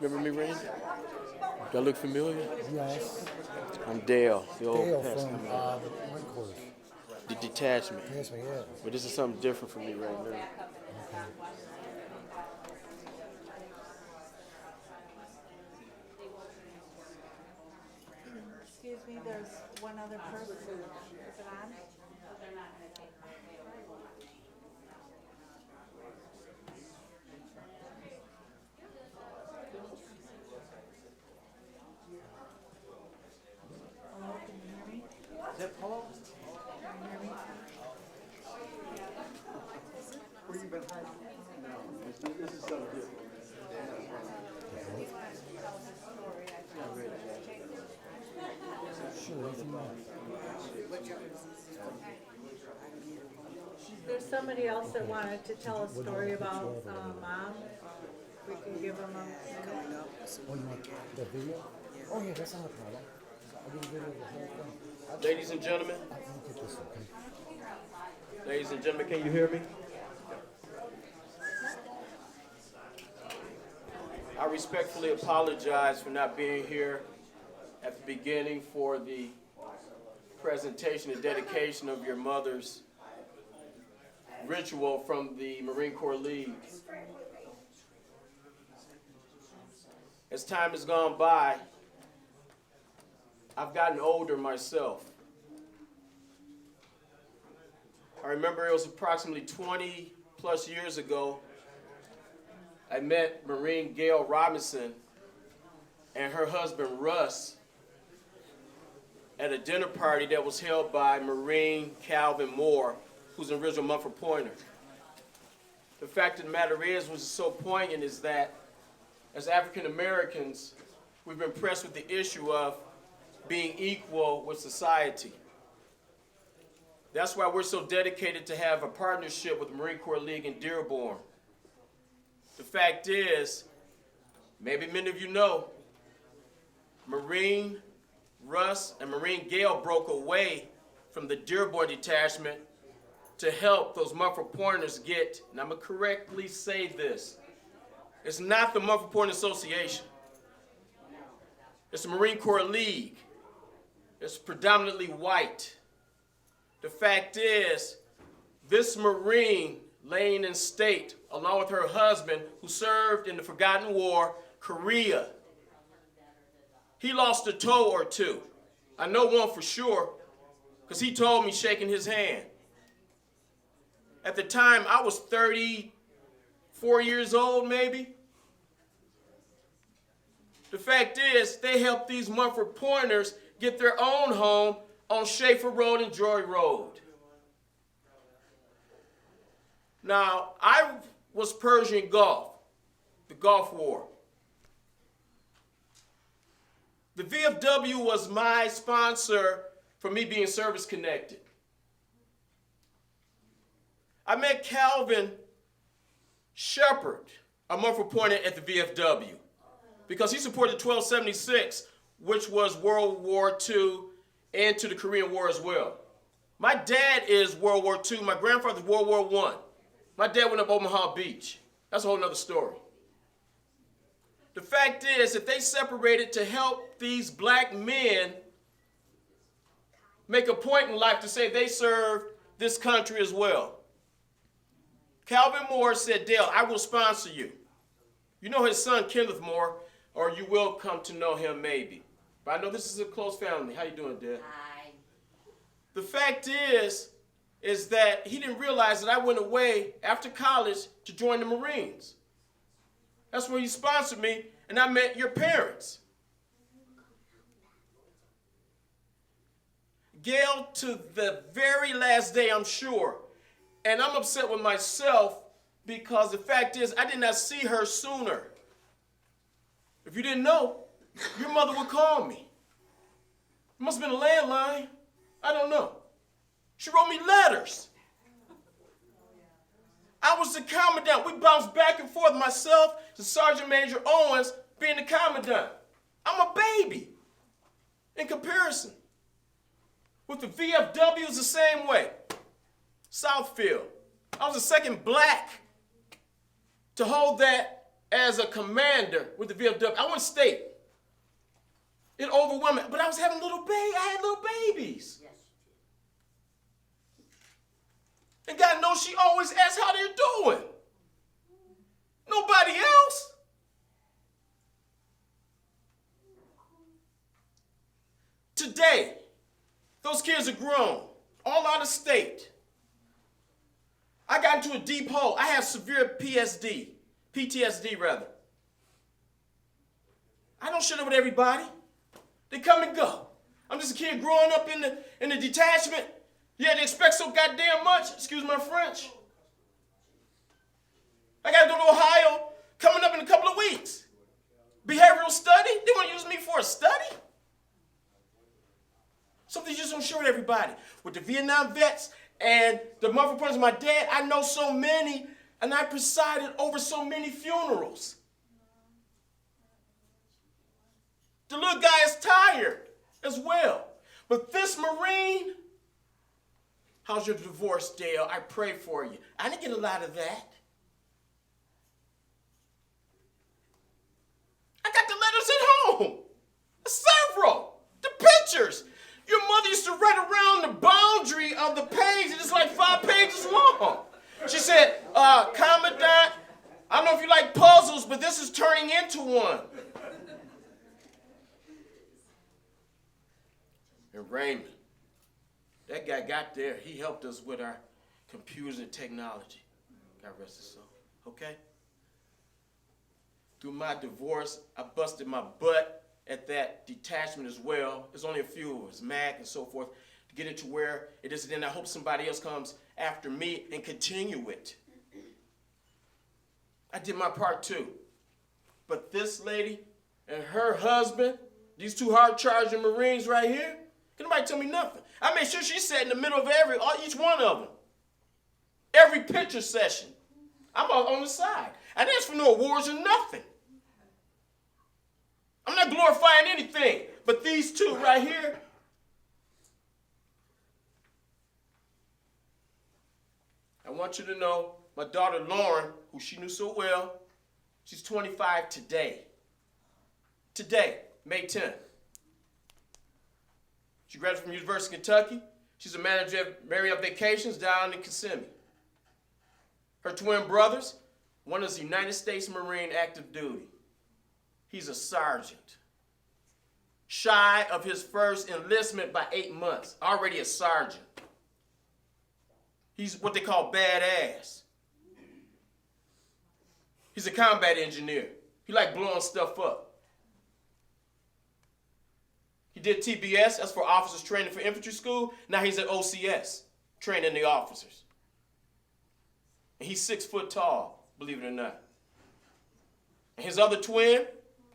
Remember me, Randy? Do I look familiar? Yes. I'm Dale, the old Dale pest from commander. the Marine Corps. The detachment. Yes, we have. But this is something different for me right now. Excuse me, there's one other person. Is it on? Hello, can you hear me? Is that Paul? Can you hear me? Where you been hiding? No, this is something different. Sure, if you want. There's somebody else that wanted to tell a story about mom. We can give them a minute. Oh, you want the video? Oh, yeah, that's not a problem. I'll give a video of the whole thing. Ladies and gentlemen, I'll get this, okay? ladies and gentlemen, can you hear me? I respectfully apologize for not being here at the beginning for the presentation and dedication of your mother's ritual from the Marine Corps League. As time has gone by, I've gotten older myself. I remember it was approximately 20 plus years ago, I met Marine Gail Robinson and her husband Russ at a dinner party that was held by Marine Calvin Moore, who's an original Montford pointer. The fact of the matter is, what's so poignant is that as African Americans, we've been pressed with the issue of being equal with society. That's why we're so dedicated to have a partnership with the Marine Corps League in Dearborn. The fact is, maybe many of you know, Marine Russ and Marine Gail broke away from the Dearborn Detachment to help those Montford Pointers get, and I'm going to correctly say this, it's not the Montford Pointer Association. It's the Marine Corps League. It's predominantly white. The fact is, this Marine laying in state, along with her husband, who served in the Forgotten War, Korea, he lost a toe or two. I know one for sure, because he told me shaking his hand. At the time, I was 34 years old, maybe. The fact is, they helped these Montford Pointers get their own home on Schaefer Road and Joy Road. Now, I was Persian Gulf, the Gulf War. The VFW was my sponsor for me being service connected. I met Calvin Shepard, a Montford Pointer at the VFW, because he supported 1276, which was World War II and to the Korean War as well. My dad is World War II. My grandfather's World War I. My dad went up Omaha Beach. That's a whole nother story. The fact is that they separated to help these black men make a point in life to say they served this country as well. Calvin Moore said, Dale, I will sponsor you. You know his son, Kenneth Moore, or you will come to know him maybe. But I know this is a close family. How you doing, Dad? Hi. The fact is that he didn't realize that I went away after college to join the Marines. That's where he sponsored me, and I met your parents. Gail, to the very last day, I'm sure. And I'm upset with myself because the fact is I did not see her sooner. If you didn't know, your mother would call me. It must have been a landline. I don't know. She wrote me letters. I was the commandant. We bounced back and forth, myself and Sergeant Major Owens being the commandant. I'm a baby in comparison. With the VFW, it's the same way. Southfield. I was the second black to hold that as a commander with the VFW, I went state. It overwhelmed me, but I was having I had little babies. Yes. And God knows she always asks how they're doing. Nobody else. Today, those kids are grown, all out of state. I got into a deep hole. I have severe PTSD rather. I don't share it with everybody. They come and go. I'm just a kid growing up in the detachment. Yeah, they expect so goddamn much. Excuse my French. I got to go to Ohio coming up in a couple of weeks. Behavioral study? They want to use me for a study? Something you just don't share with everybody. With the Vietnam vets and the Montford partners of my dad, I know so many, and I presided over so many funerals. The little guy is tired as well. But this Marine, how's your divorce, Dale? I prayed for you. I didn't get a lot of that. I got the letters at home. Several. The pictures. Your mother used to write around the boundary of the page, and it's like 5 pages long. She said, Commandant, I don't know if you like puzzles, but this is turning into one. And Raymond, that guy got there. He helped us with our computers and technology. God rest his soul. Okay? Through my divorce, I busted my butt at that detachment as well. There's only a few of us, Mac and so forth, to get it to where it is. Then I hope somebody else comes after me and continue it. I did my part too. But this lady and her husband, these two hard-charging Marines right here, can nobody tell me nothing. I made sure she sat in the middle of each one of them. Every picture session. I'm on the side. I didn't ask for no awards or nothing. I'm not glorifying anything, but these two right here. I want you to know my daughter Lauren, who she knew so well, she's 25 today. Today, May 10th. She graduated from University of Kentucky. She's a manager at Marriott Vacations down in Kissimmee. Her twin brothers, one is a United States Marine active duty. He's a sergeant. Shy of his first enlistment by 8 months. Already a sergeant. He's what they call badass. He's a combat engineer. He like blowing stuff up. He did TBS, that's for Officers Training for Infantry School. Now he's at OCS, training the officers. And he's 6 foot tall, believe it or not. And his other twin, a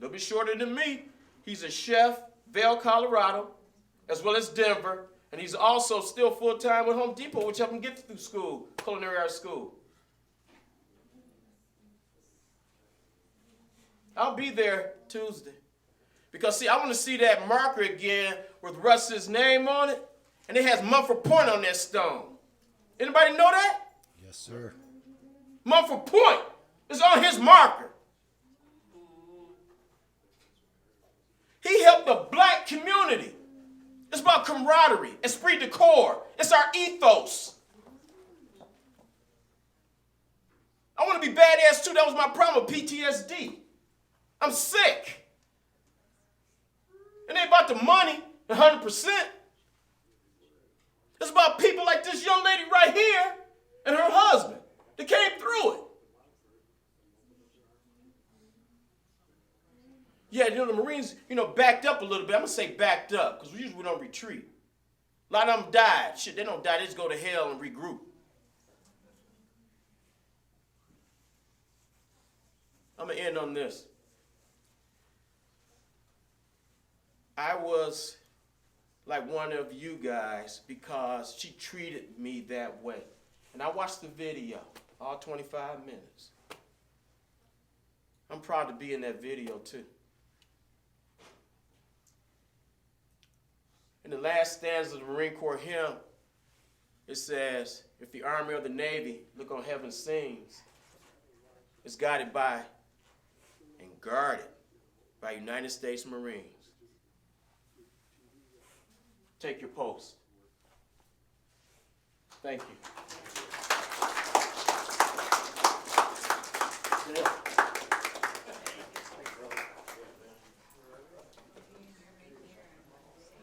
little bit shorter than me, he's a chef, Vail, Colorado, as well as Denver. And he's also still full-time with Home Depot, which helped him get through school, culinary arts school. I'll be there Tuesday. Because, see, I want to see that marker again with Russ's name on it, and it has Montford Point on that stone. Anybody know that? Yes, sir. Montford Point is on his marker. He helped the black community. It's about camaraderie, esprit de corps. It's our ethos. I want to be badass too. That was my problem with PTSD. I'm sick. It ain't about the money, 100%. It's about people like this young lady right here and her husband that came through it. Yeah, you know, the Marines, backed up a little bit. I'm going to say backed up because usually we don't retreat. A lot of them died. Shit, they don't die. They just go to hell and regroup. I'm going to end on this. I was like one of you guys because she treated me that way. And I watched the video, all 25 minutes. I'm proud to be in that video too. In the last stanza of the Marine Corps hymn, it says, if the Army or the Navy look on heaven sings, it's guided by and guarded by United States Marines. Take your post. Thank you.